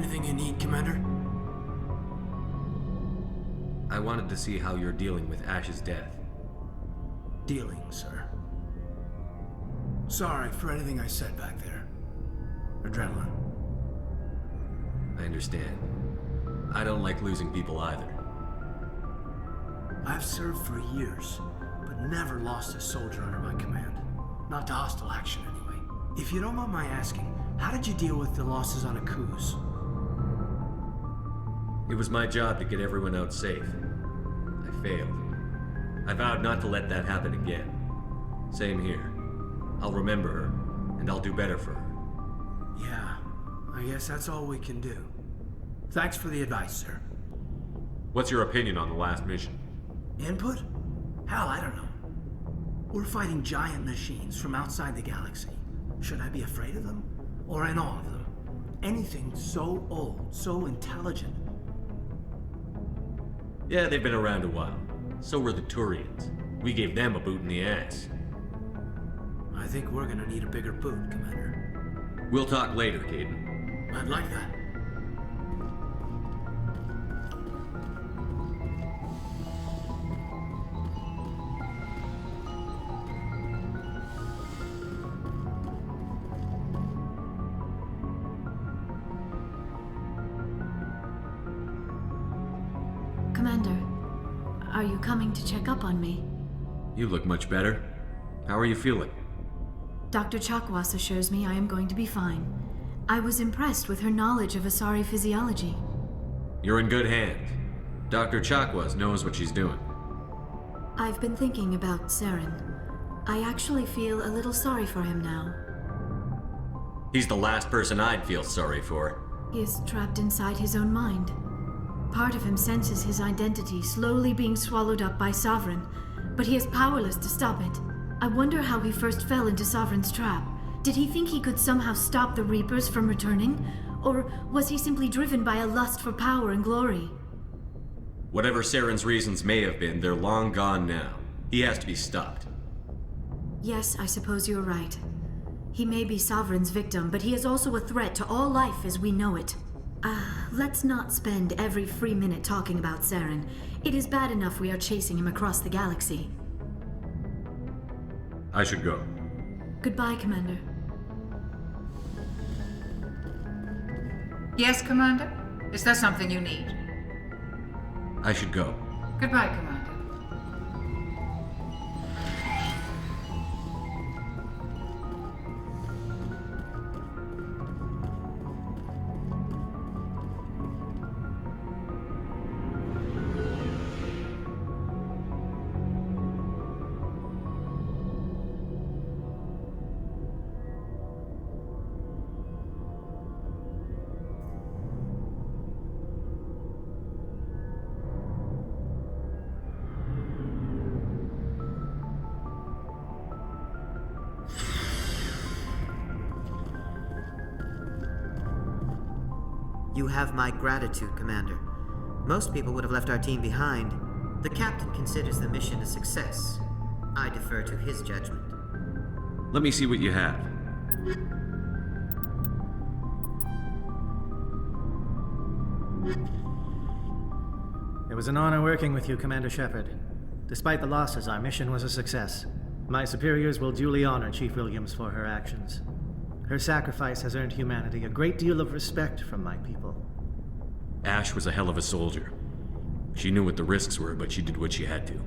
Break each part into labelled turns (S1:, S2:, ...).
S1: Anything you need, Commander?
S2: I wanted to see how you're dealing with Ash's death.
S1: Dealing, sir. Sorry for anything I said back there. Adrenaline.
S2: I understand. I don't like losing people either.
S1: I've served for years, but never lost a soldier under my command. Not to hostile action, anyway. If you don't mind my asking, how did you deal with the losses on Akuz?
S2: It was my job to get everyone out safe. I failed. I vowed not to let that happen again. Same here. I'll remember her, and I'll do better for her.
S1: Yeah, I guess that's all we can do. Thanks for the advice, sir.
S2: What's your opinion on the last mission?
S1: Input? Hell, I don't know. We're fighting giant machines from outside the galaxy. Should I be afraid of them? Or in awe of them? Anything so old, so intelligent.
S2: Yeah, they've been around a while. So were the Turians. We gave them a boot in the ass.
S1: I think we're gonna need a bigger boot, Commander.
S2: We'll talk later, Caden.
S1: I'd like that.
S3: Commander, are you coming to check up on me?
S2: You look much better. How are you feeling?
S3: Dr. Chakwas assures me I am going to be fine. I was impressed with her knowledge of Asari physiology.
S2: You're in good hands. Dr. Chakwas knows what she's doing.
S3: I've been thinking about Saren. I actually feel a little sorry for him now.
S2: He's the last person I'd feel sorry for.
S3: He is trapped inside his own mind. Part of him senses his identity slowly being swallowed up by Sovereign, but he is powerless to stop it. I wonder how he first fell into Sovereign's trap. Did he think he could somehow stop the Reapers from returning? Or was he simply driven by a lust for power and glory?
S2: Whatever Saren's reasons may have been, they're long gone now. He has to be stopped.
S3: Yes, I suppose you're right. He may be Sovereign's victim, but he is also a threat to all life as we know it. Let's not spend every free minute talking about Saren. It is bad enough we are chasing him across the galaxy.
S2: I should go.
S3: Goodbye, Commander.
S4: Yes, Commander? Is there something you need?
S2: I should go.
S4: Goodbye, Commander.
S5: You have my gratitude, Commander. Most people would have left our team behind. The captain considers the mission a success. I defer to his judgment.
S2: Let me see what you have.
S6: It was an honor working with you, Commander Shepard. Despite the losses, our mission was a success. My superiors will duly honor Chief Williams for her actions. Her sacrifice has earned humanity a great deal of respect from my people.
S2: Ash was a hell of a soldier. She knew what the risks were, but she did what she had to.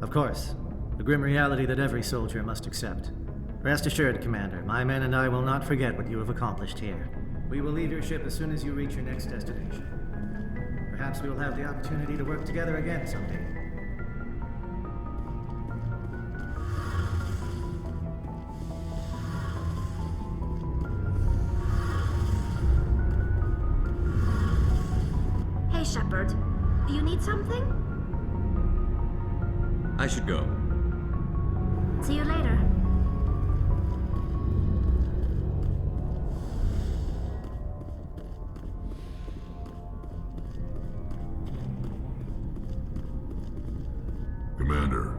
S6: Of course. The grim reality that every soldier must accept. Rest assured, Commander, my men and I will not forget what you have accomplished here. We will leave your ship as soon as you reach your next destination. Perhaps we will have the opportunity to work together again someday.
S7: Hey, Shepard. Do you need something?
S2: I should go.
S7: See you later.
S8: Commander,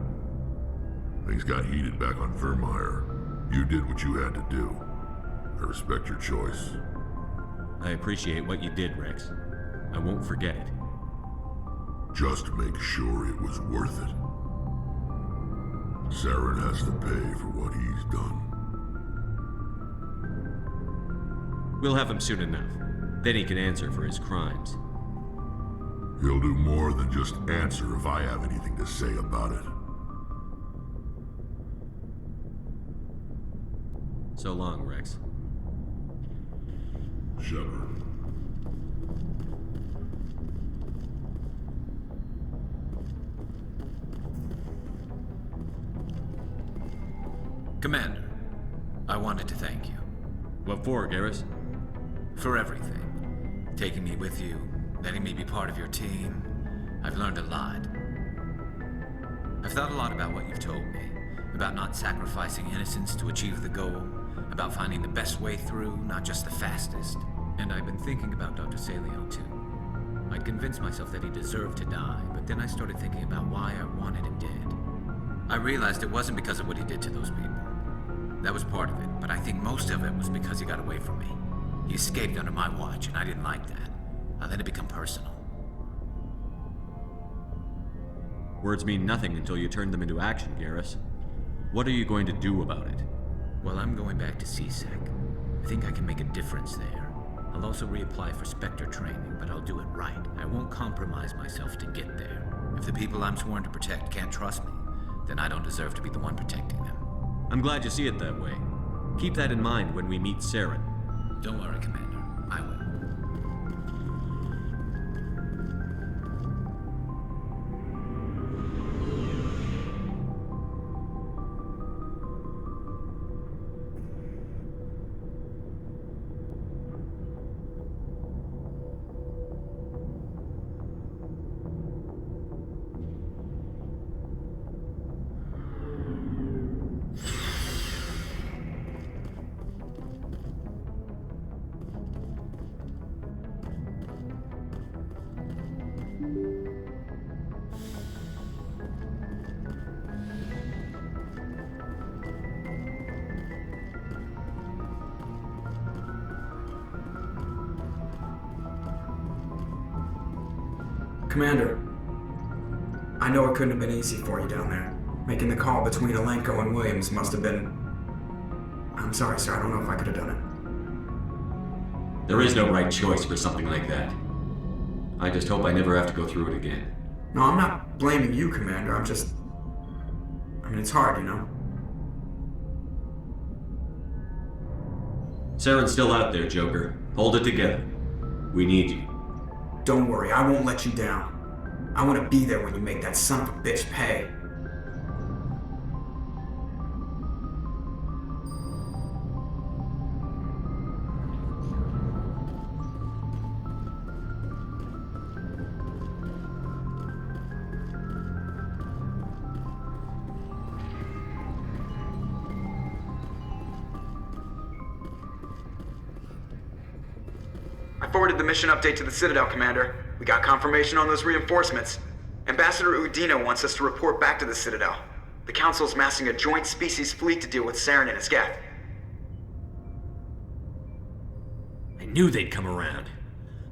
S8: things got heated back on Vermeer. You did what you had to do. I respect your choice.
S2: I appreciate what you did, Rex. I won't forget it.
S8: Just make sure it was worth it. Saren has to pay for what he's done.
S2: We'll have him soon enough. Then he can answer for his crimes.
S8: He'll do more than just answer if I have anything to say about it.
S2: So long, Rex.
S8: Shepard.
S9: Commander, I wanted to thank you.
S2: What for, Garrus?
S9: For everything. Taking me with you, letting me be part of your team. I've learned a lot. I've thought a lot about what you've told me. About not sacrificing innocence to achieve the goal. About finding the best way through, not just the fastest. And I've been thinking about Dr. Saleon too. I'd convinced myself that he deserved to die, but then I started thinking about why I wanted him dead. I realized it wasn't because of what he did to those people. That was part of it, but I think most of it was because he got away from me. He escaped under my watch, and I didn't like that. I let it become personal.
S2: Words mean nothing until you turn them into action, Garrus. What are you going to do about it?
S9: Well, I'm going back to CSEC. I think I can make a difference there. I'll also reapply for Spectre training, but I'll do it right. I won't compromise myself to get there. If the people I'm sworn to protect can't trust me, then I don't deserve to be the one protecting them.
S2: I'm glad you see it that way. Keep that in mind when we meet Saren.
S9: Don't worry, Commander. I will.
S10: Commander, I know it couldn't have been easy for you down there. Making the call between Alenko and Williams must have been... I'm sorry, sir. I don't know if I could have done it.
S2: There is no right choice for something like that. I just hope I never have to go through it again.
S10: No, I'm not blaming you, Commander. I'm just... I mean, it's hard, you know?
S2: Saren's still out there, Joker. Hold it together. We need you.
S10: Don't worry, I won't let you down. I want to be there when you make that son of a bitch pay. I forwarded the mission update to the Citadel, Commander. We got confirmation on those reinforcements. Ambassador Udina wants us to report back to the Citadel. The Council's massing a joint species fleet to deal with Saren and his geth.
S2: I knew they'd come around.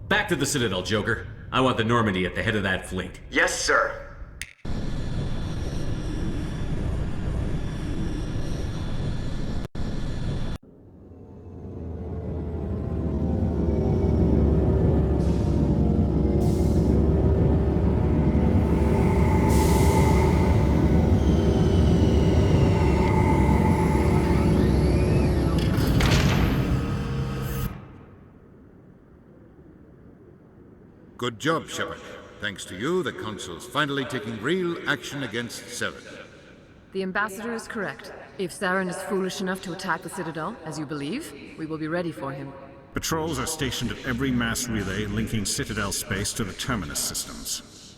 S2: Back to the Citadel, Joker. I want the Normandy at the head of that fleet.
S10: Yes, sir.
S11: Good job, Shepard. Thanks to you, the Council's finally taking real action against Saren.
S12: The Ambassador is correct. If Saren is foolish enough to attack the Citadel, as you believe, we will be ready for him.
S13: Patrols are stationed at every mass relay linking Citadel space to the Terminus systems.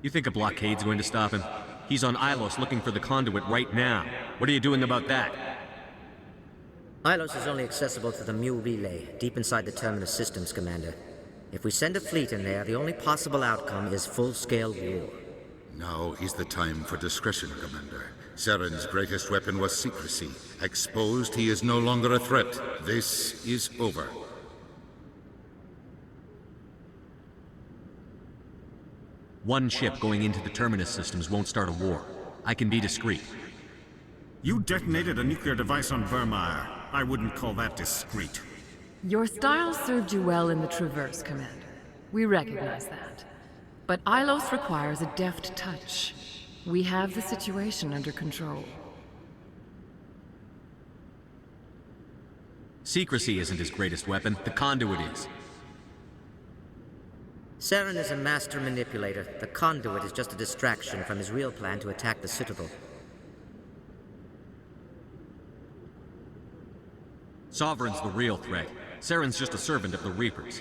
S2: You think a blockade's going to stop him? He's on Ilos looking for the conduit right now. What are you doing about that?
S14: Ilos is only accessible to the Mu relay, deep inside the Terminus systems, Commander. If we send a fleet in there, the only possible outcome is full-scale war.
S11: Now is the time for discretion, Commander. Saren's greatest weapon was secrecy. Exposed, he is no longer a threat. This is over.
S2: One ship going into the Terminus systems won't start a war. I can be discreet.
S13: You detonated a nuclear device on Vermeer. I wouldn't call that discreet.
S12: Your style served you well in the Traverse, Commander. We recognize that. But Ilos requires a deft touch. We have the situation under control.
S2: Secrecy isn't his greatest weapon. The conduit is.
S14: Saren is a master manipulator. The conduit is just a distraction from his real plan to attack the Citadel.
S2: Sovereign's the real threat. Saren's just a servant of the Reapers.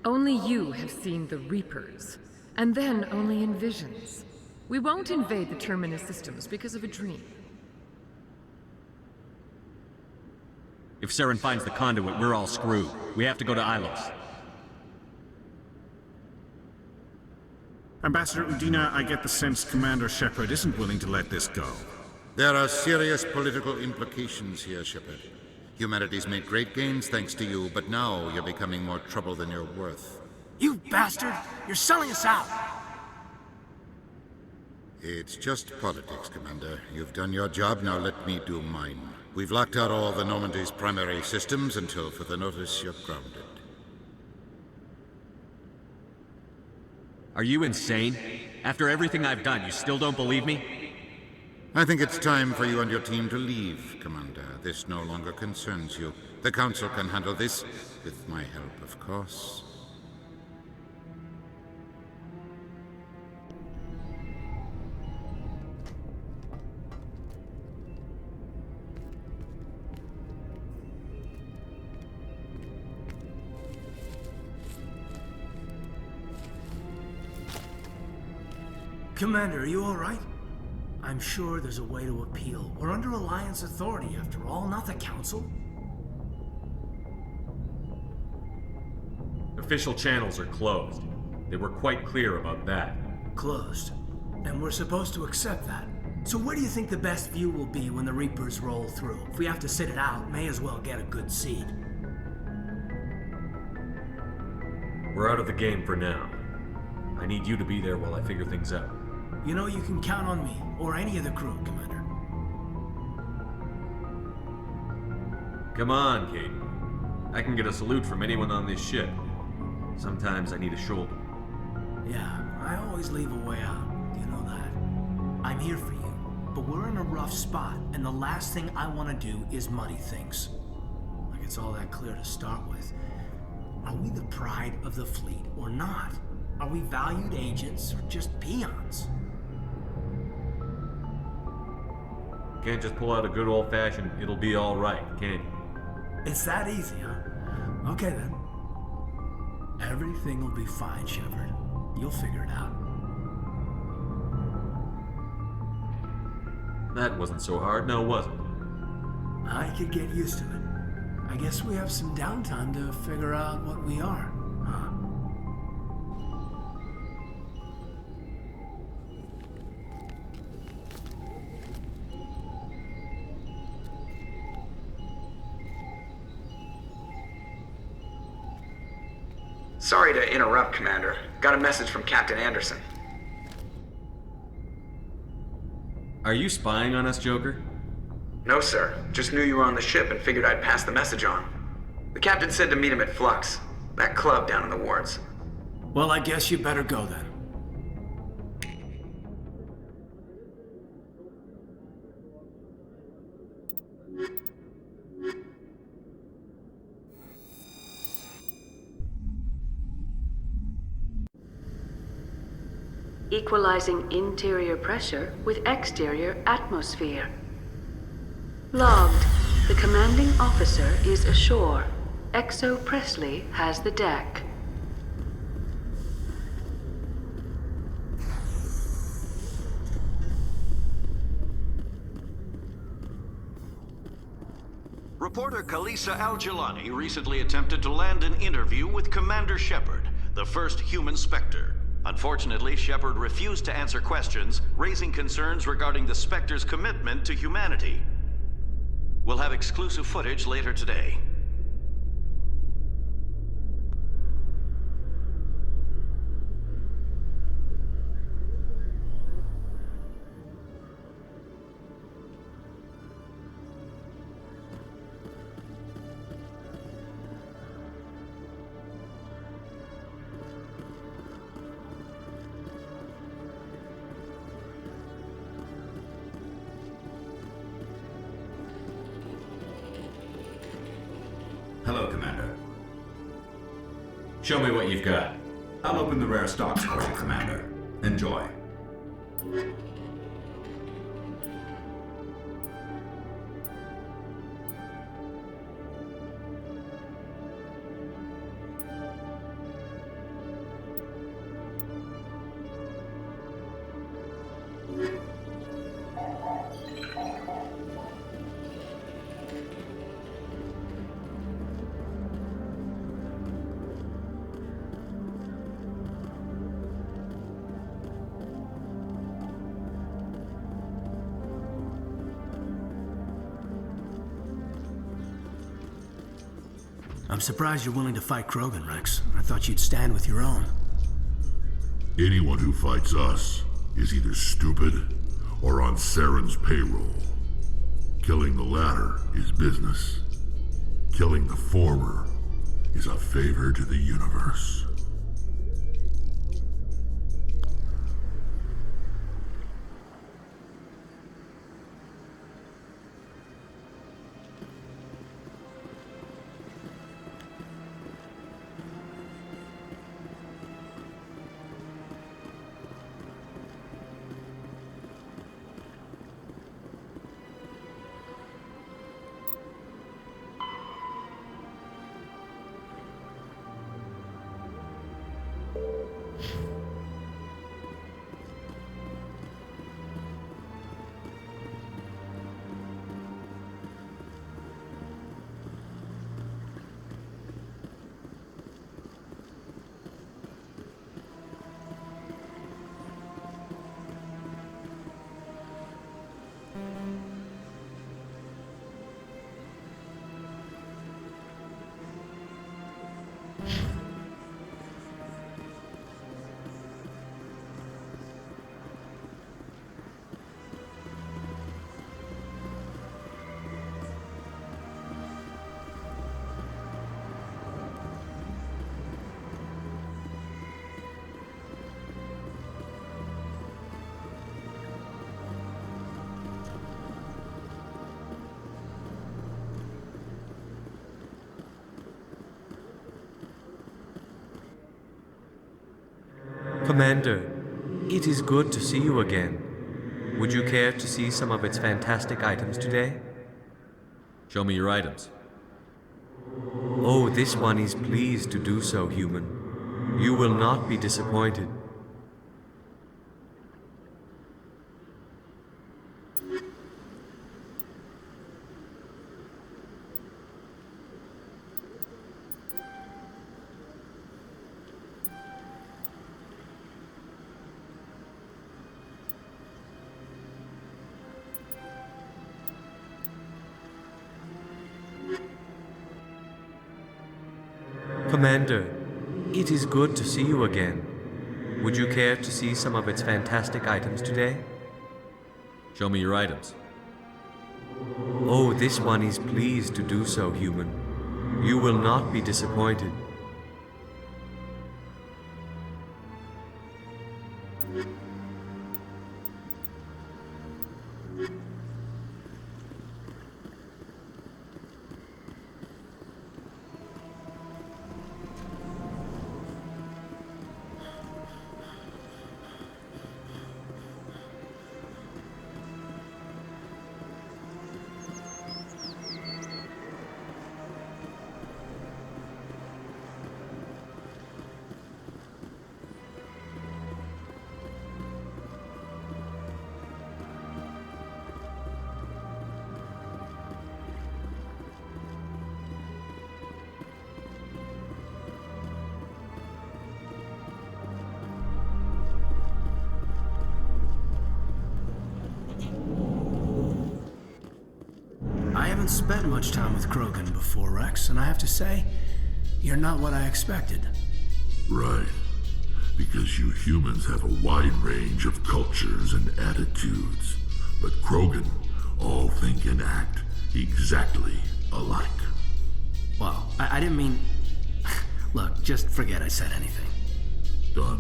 S12: Only you have seen the Reapers. And then only in visions. We won't invade the Terminus systems because of a dream.
S2: If Saren finds the conduit, we're all screwed. We have to go to Ilos.
S13: Ambassador Udina, I get the sense Commander Shepard isn't willing to let this go.
S11: There are serious political implications here, Shepard. Humanity's made great gains thanks to you, but now you're becoming more trouble than you're worth.
S1: You bastard! You're selling us out!
S11: It's just politics, Commander. You've done your job, now let me do mine. We've locked out all the Normandy's primary systems until further notice you're grounded.
S2: Are you insane? After everything I've done, you still don't believe me?
S11: I think it's time for you and your team to leave, Commander. This no longer concerns you. The Council can handle this, with my help, of course.
S1: Commander, are you all right? I'm sure there's a way to appeal. We're under Alliance authority, after all, not the Council.
S2: Official channels are closed. They were quite clear about that.
S1: Closed. And we're supposed to accept that. So where do you think the best view will be when the Reapers roll through? If we have to sit it out, may as well get a good seat.
S2: We're out of the game for now. I need you to be there while I figure things out.
S1: You know you can count on me, or any of the crew, Commander.
S2: Come on, Kate. I can get a salute from anyone on this ship. Sometimes I need a shoulder.
S1: Yeah, I always leave a way out. You know that. I'm here for you, but we're in a rough spot, and the last thing I want to do is muddy things. Like it's all that clear to start with. Are we the pride of the fleet, or not? Are we valued agents, or just peons?
S2: Can't just pull out a good old-fashioned, it'll be all right, can you?
S1: It's that easy, huh? Okay then. Everything will be fine, Shepard. You'll figure it out.
S2: That wasn't so hard, now was it?
S1: I could get used to it. I guess we have some downtime to figure out what we are, huh?
S10: Sorry to interrupt, Commander. Got a message from Captain Anderson.
S2: Are you spying on us, Joker?
S10: No, sir. Just knew you were on the ship and figured I'd pass the message on. The captain said to meet him at Flux, that club down in the wards.
S1: Well, I guess you better go then.
S15: Equalizing interior pressure with exterior atmosphere. Logged. The commanding officer is ashore. Exo Presley has the deck.
S16: Reporter Kalisa Al-Jilani recently attempted to land an interview with Commander Shepard, the first human Spectre. Unfortunately, Shepard refused to answer questions, raising concerns regarding the Spectre's commitment to humanity. We'll have exclusive footage later today.
S17: Hello, Commander.
S2: Show me what you've got.
S17: I'll open the rare stocks for you, Commander. Enjoy.
S1: I'm surprised you're willing to fight Krogan, Rex. I thought you'd stand with your own.
S8: Anyone who fights us is either stupid or on Saren's payroll. Killing the latter is business. Killing the former is a favor to the universe.
S2: Commander, it is good to see you again. Would you care to see some of its fantastic items today? Show me your items. Oh, this one is pleased to do so, human. You will not be disappointed. Commander, it is good to see you again. Would you care to see some of its fantastic items today? Show me your items. Oh, this one is pleased to do so, human. You will not be disappointed.
S1: haven't spent much time with Krogan before, Rex, and I have to say, you're not what I expected.
S8: Right. Because you humans have a wide range of cultures and attitudes. But Krogan all think and act exactly alike.
S1: Well, I didn't mean... Look, just forget I said anything.
S8: Done.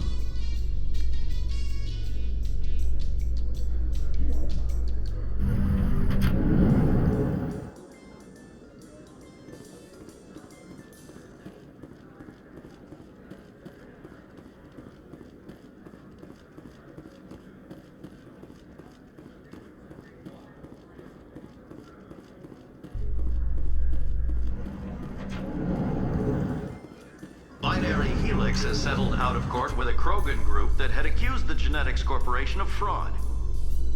S16: Binary Helix has settled out of court with a Krogan group that had accused the Genetics Corporation of fraud.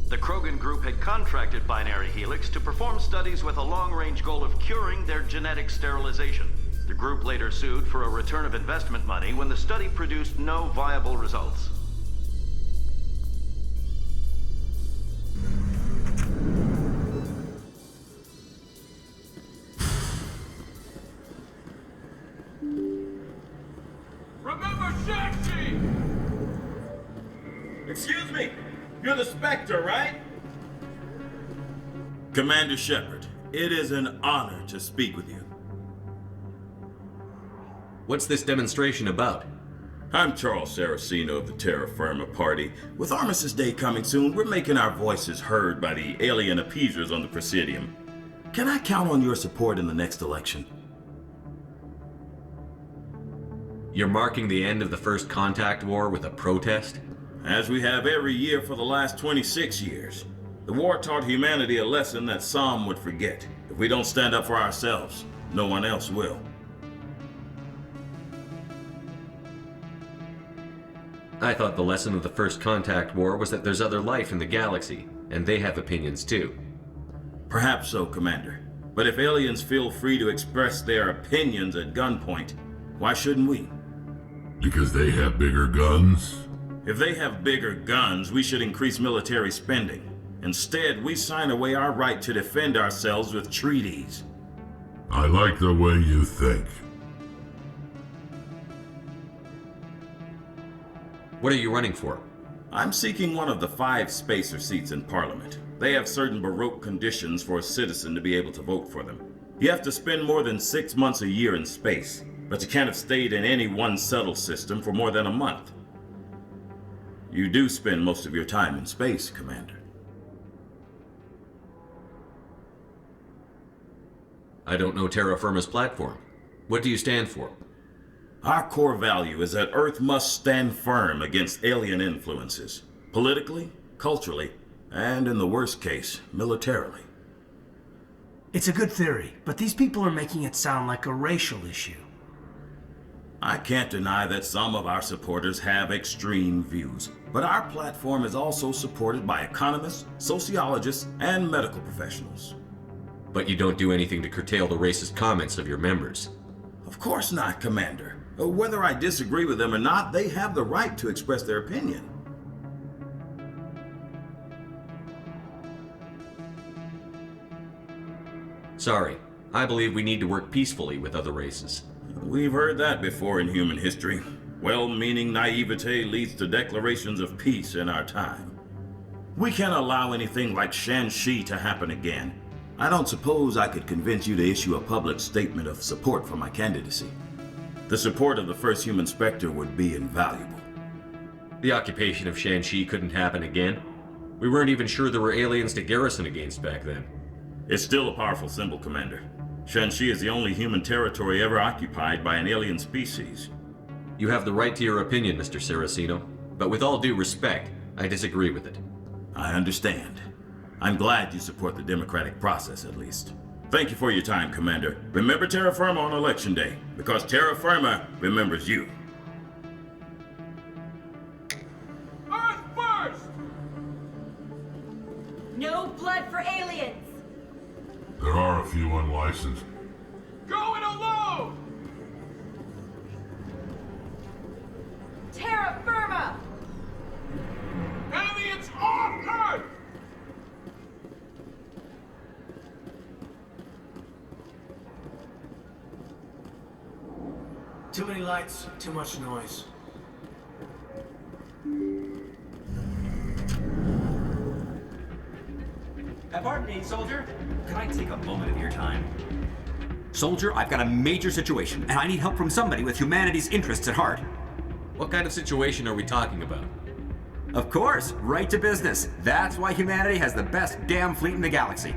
S16: The Krogan group had contracted Binary Helix to perform studies with a long-range goal of curing their genetic sterilization. The group later sued for a return of investment money when the study produced no viable results.
S18: Excuse me, you're the Spectre, right? Commander Shepard, it is an honor to speak with you.
S2: What's this demonstration about?
S18: I'm Charles Saraceno of the Terra Firma Party. With Armistice Day coming soon, we're making our voices heard by the alien appeasers on the Presidium. Can I count on your support in the next election?
S2: You're marking the end of the First Contact War with a protest?
S18: As we have every year for the last 26 years. The war taught humanity a lesson that some would forget. If we don't stand up for ourselves, no one else will.
S2: I thought the lesson of the First Contact War was that there's other life in the galaxy, and they have opinions too.
S18: Perhaps so, Commander. But if aliens feel free to express their opinions at gunpoint, why shouldn't we?
S8: Because they have bigger guns?
S18: If they have bigger guns, we should increase military spending. Instead, we sign away our right to defend ourselves with treaties.
S8: I like the way you think.
S2: What are you running for?
S18: I'm seeking one of the 5 spacer seats in Parliament. They have certain Baroque conditions for a citizen to be able to vote for them. You have to spend more than 6 months a year in space, but you can't have stayed in any one settled system for more than a month. You do spend most of your time in space, Commander.
S2: I don't know Terra Firma's platform. What do you stand for?
S18: Our core value is that Earth must stand firm against alien influences. Politically, culturally, and in the worst case, militarily.
S1: It's a good theory, but these people are making it sound like a racial issue.
S18: I can't deny that some of our supporters have extreme views, but our platform is also supported by economists, sociologists, and medical professionals.
S2: But you don't do anything to curtail the racist comments of your members.
S18: Of course not, Commander. Whether I disagree with them or not, they have the right to express their opinion.
S2: Sorry, I believe we need to work peacefully with other races.
S18: We've heard that before in human history. Well-meaning naivete leads to declarations of peace in our time. We can't allow anything like Shanxi to happen again. I don't suppose I could convince you to issue a public statement of support for my candidacy. The support of the first human Spectre would be invaluable.
S2: The occupation of Shanxi couldn't happen again. We weren't even sure there were aliens to garrison against back then.
S18: It's still a powerful symbol, Commander. Shanxi is the only human territory ever occupied by an alien species.
S2: You have the right to your opinion, Mr. Saraceno, but with all due respect, I disagree with it.
S18: I understand. I'm glad you support the democratic process, at least. Thank you for your time, Commander. Remember Terra Firma on Election Day, because Terra Firma remembers you.
S19: Earth first!
S20: No blood for aliens!
S8: There are a few unlicensed.
S19: Going alone!
S20: Terra Firma!
S19: Aliens off Earth!
S1: Too many lights, too much noise.
S17: Pardon me, soldier. Can I take a moment of your time? Soldier, I've got a major situation, and I need help from somebody with humanity's interests at heart.
S2: What kind of situation are we talking about?
S17: Of course, right to business. That's why humanity has the best damn fleet in the galaxy.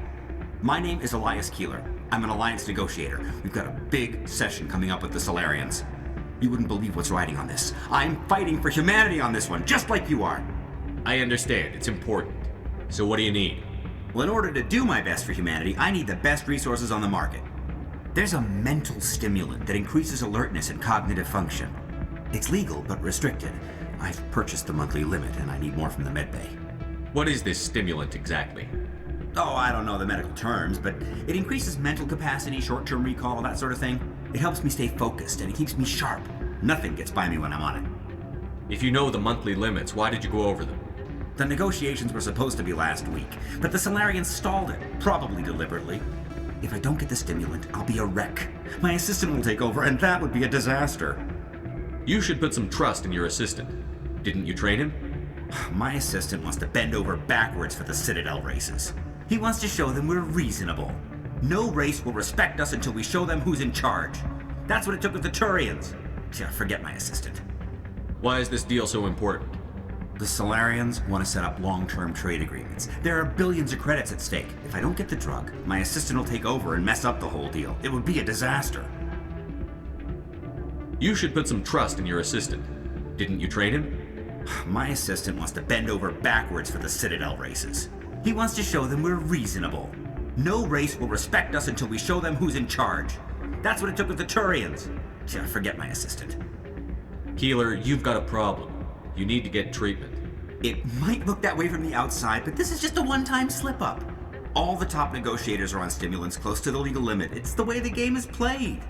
S17: My name is Elias Keeler. I'm an alliance negotiator. We've got a big session coming up with the Solarians. You wouldn't believe what's riding on this. I'm fighting for humanity on this one, just like you are.
S2: I understand. It's important. So what do you need?
S17: Well, in order to do my best for humanity, I need the best resources on the market. There's a mental stimulant that increases alertness and cognitive function. It's legal, but restricted. I've purchased the monthly limit, and I need more from the medbay.
S2: What is this stimulant exactly?
S17: Oh, I don't know the medical terms, but it increases mental capacity, short-term recall, that sort of thing. It helps me stay focused, and it keeps me sharp. Nothing gets by me when I'm on it.
S2: If you know the monthly limits, why did you go over them?
S17: The negotiations were supposed to be last week, but the Solarians stalled it, probably deliberately. If I don't get the stimulant, I'll be a wreck. My assistant will take over, and that would be a disaster.
S2: You should put some trust in your assistant. Didn't you train him?
S17: My assistant wants to bend over backwards for the Citadel races. He wants to show them we're reasonable. No race will respect us until we show them who's in charge. That's what it took with the Turians. Yeah, forget my assistant.
S2: Why is this deal so important?
S17: The Solarians want to set up long-term trade agreements. There are billions of credits at stake. If I don't get the drug, my assistant will take over and mess up the whole deal. It would be a disaster.
S2: You should put some trust in your assistant. Didn't you train him?
S17: My assistant wants to bend over backwards for the Citadel races. He wants to show them we're reasonable. No race will respect us until we show them who's in charge. That's what it took with the Turians. Yeah, forget my assistant.
S2: Keeler, you've got a problem. You need to get treatment.
S17: It might look that way from the outside, but this is just a one-time slip-up. All the top negotiators are on stimulants close to the legal limit. It's the way the game is played.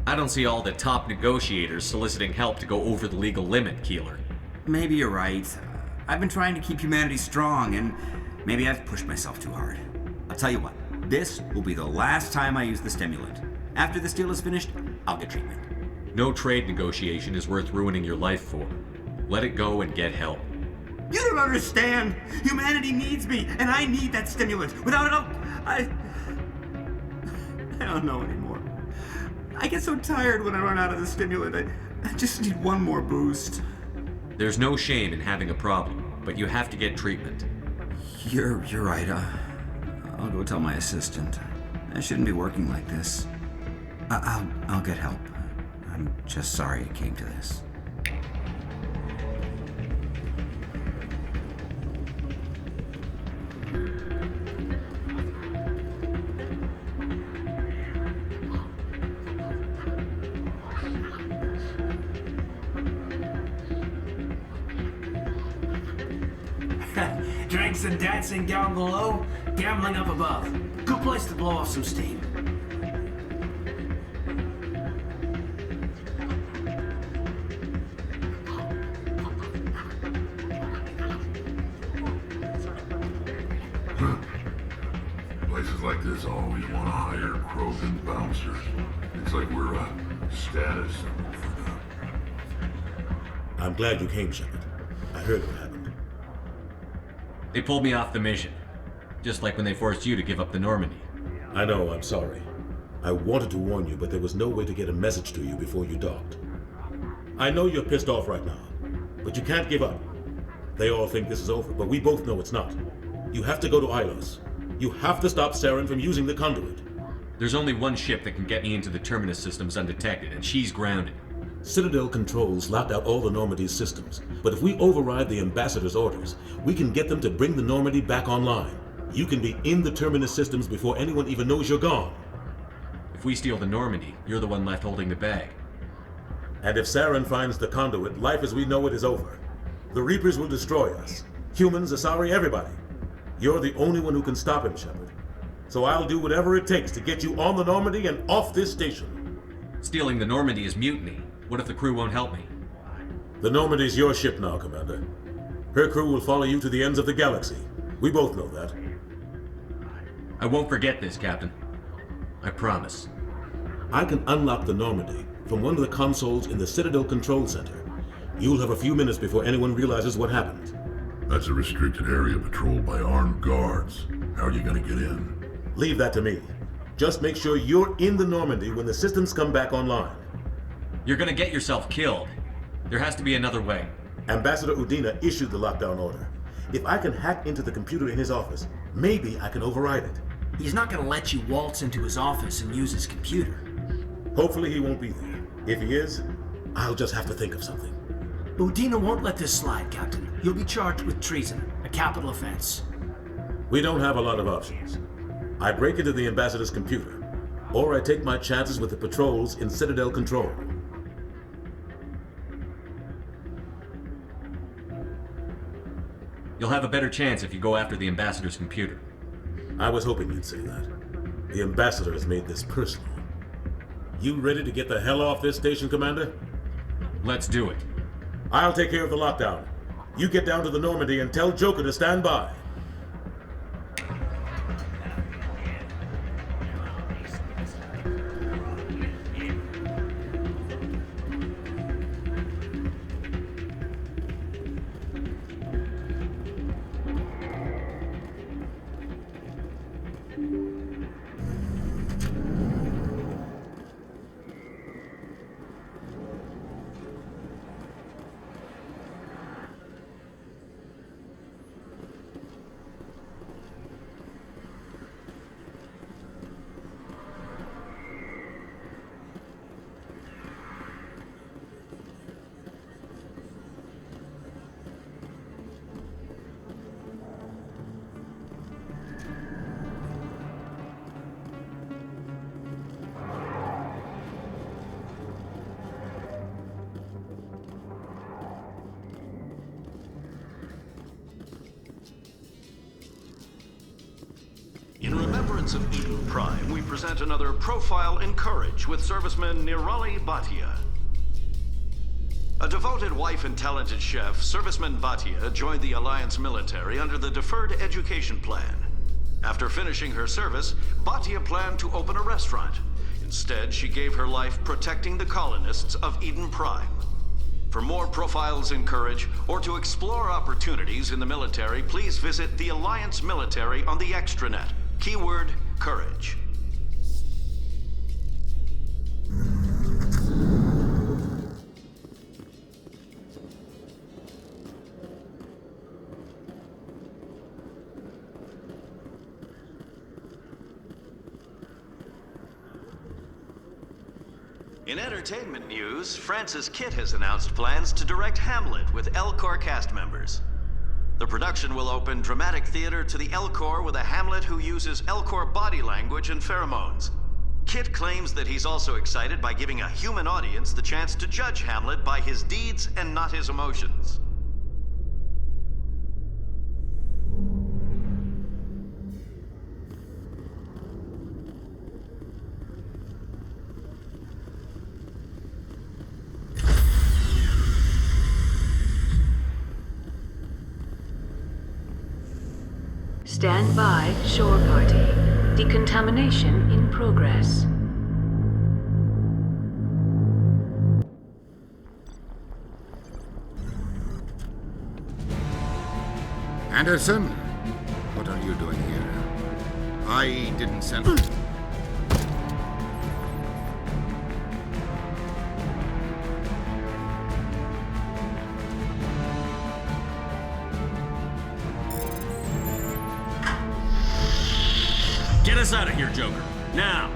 S2: I don't see all the top negotiators soliciting help to go over the legal limit, Keeler.
S17: Maybe you're right. I've been trying to keep humanity strong, and maybe I've pushed myself too hard. I'll tell you what, this will be the last time I use the stimulant. After this deal is finished, I'll get treatment.
S2: No trade negotiation is worth ruining your life for. Let it go and get help.
S17: You don't understand! Humanity needs me, and I need that stimulant. Without it, I don't know anymore. I get so tired when I run out of the stimulant. I just need one more boost.
S2: There's no shame in having a problem, but you have to get treatment.
S17: You're right. I'll go tell my assistant. I shouldn't be working like this. I'll get help. I'm just sorry it came to this.
S1: Drinks and dancing down below, gambling up above. Good place to blow off some steam.
S8: Places like this always want to hire Krogan bouncers. It's like we're a status symbol for them.
S21: I'm glad you came, Shepard. I heard what happened.
S2: They pulled me off the mission. Just like when they forced you to give up the Normandy.
S21: I know, I'm sorry. I wanted to warn you, but there was no way to get a message to you before you docked. I know you're pissed off right now, but you can't give up. They all think this is over, but we both know it's not. You have to go to Ilos. You have to stop Saren from using the conduit.
S2: There's only one ship that can get me into the Terminus systems undetected, and she's grounded.
S21: Citadel controls locked out all the Normandy's systems, but if we override the Ambassador's orders, we can get them to bring the Normandy back online. You can be in the Terminus systems before anyone even knows you're gone.
S2: If we steal the Normandy, you're the one left holding the bag.
S21: And if Saren finds the conduit, life as we know it is over. The Reapers will destroy us. Humans, Asari, everybody. You're the only one who can stop him, Shepard. So I'll do whatever it takes to get you on the Normandy and off this station.
S2: Stealing the Normandy is mutiny. What if the crew won't help me?
S21: The Normandy's your ship now, Commander. Her crew will follow you to the ends of the galaxy. We both know that.
S2: I won't forget this, Captain. I promise.
S21: I can unlock the Normandy from one of the consoles in the Citadel control center. You'll have a few minutes before anyone realizes what happened.
S8: That's a restricted area patrolled by armed guards. How are you gonna get in?
S21: Leave that to me. Just make sure you're in the Normandy when the systems come back online.
S2: You're gonna get yourself killed. There has to be another way.
S21: Ambassador Udina issued the lockdown order. If I can hack into the computer in his office, maybe I can override it.
S1: He's not gonna let you waltz into his office and use his computer.
S21: Hopefully he won't be there. If he is, I'll just have to think of something.
S1: Udina won't let this slide, Captain. You'll be charged with treason, a capital offense.
S21: We don't have a lot of options. I break into the ambassador's computer, or I take my chances with the patrols in Citadel control.
S2: You'll have a better chance if you go after the ambassador's computer.
S21: I was hoping you'd say that. The ambassador has made this personal. You ready to get the hell off this station, Commander?
S2: Let's do it.
S21: I'll take care of the lockdown. You get down to the Normandy and tell Joker to stand by.
S16: In remembrance of Eden Prime, we present another Profile in Courage with serviceman Nirali Bhatia. A devoted wife and talented chef, serviceman Bhatia joined the Alliance military under the Deferred Education Plan. After finishing her service, Bhatia planned to open a restaurant. Instead, she gave her life protecting the colonists of Eden Prime. For more Profiles in Courage, or to explore opportunities in the military, please visit the Alliance military on the extranet. Keyword, courage. In entertainment news, Francis Kitt has announced plans to direct Hamlet with Elcor cast members. The production will open dramatic theater to the Elcor with a Hamlet who uses Elcor body language and pheromones. Kitt claims that he's also excited by giving a human audience the chance to judge Hamlet by his deeds and not his emotions.
S15: Stand by, shore party. Decontamination in progress.
S11: Anderson? What are you doing here? I didn't send...
S2: Get us out of here, Joker. Now!